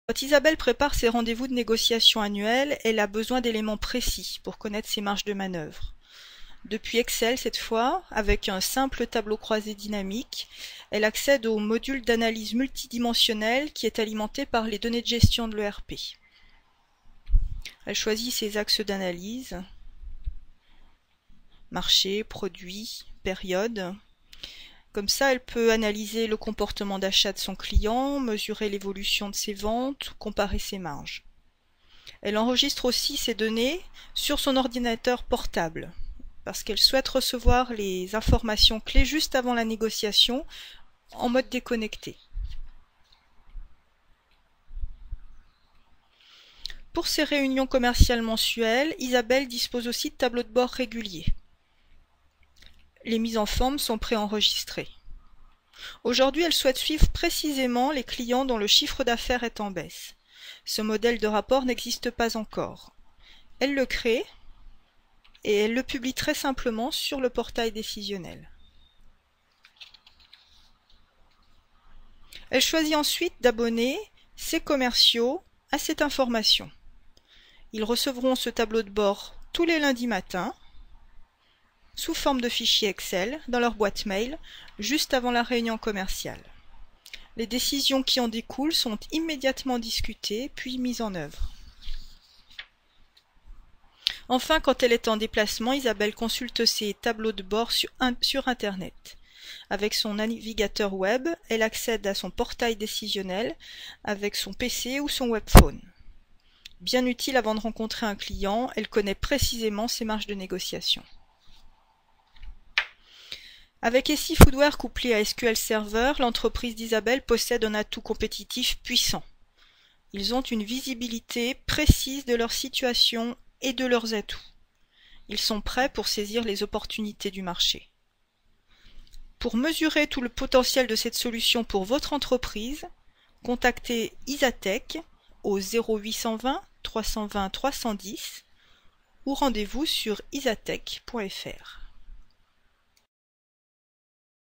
Quand Isabelle prépare ses rendez-vous de négociation annuels, elle a besoin d'éléments précis pour connaître ses marges de manœuvre. Depuis Excel cette fois, avec un simple tableau croisé dynamique, elle accède au module d'analyse multidimensionnelle qui est alimenté par les données de gestion de l'ERP. Elle choisit ses axes d'analyse, marché, produit, période. Comme ça, elle peut analyser le comportement d'achat de son client, mesurer l'évolution de ses ventes, comparer ses marges. Elle enregistre aussi ces données sur son ordinateur portable, parce qu'elle souhaite recevoir les informations clés juste avant la négociation en mode déconnecté. Pour ses réunions commerciales mensuelles, Isabelle dispose aussi de tableaux de bord réguliers. Les mises en forme sont préenregistrées. Aujourd'hui, elle souhaite suivre précisément les clients dont le chiffre d'affaires est en baisse. Ce modèle de rapport n'existe pas encore. Elle le crée et elle le publie très simplement sur le portail décisionnel. Elle choisit ensuite d'abonner ses commerciaux à cette information. Ils recevront ce tableau de bord tous les lundis matins, sous forme de fichier Excel, dans leur boîte mail, juste avant la réunion commerciale. Les décisions qui en découlent sont immédiatement discutées, puis mises en œuvre. Enfin, quand elle est en déplacement, Isabelle consulte ses tableaux de bord sur Internet. Avec son navigateur web, elle accède à son portail décisionnel avec son PC ou son webphone. Bien utile avant de rencontrer un client, elle connaît précisément ses marges de négociation. Avec SI Foodware couplé à SQL Server, l'entreprise d'Isabelle possède un atout compétitif puissant. Ils ont une visibilité précise de leur situation et de leurs atouts. Ils sont prêts pour saisir les opportunités du marché. Pour mesurer tout le potentiel de cette solution pour votre entreprise, contactez Isatech au 0820 320 310 ou rendez-vous sur isatech.fr.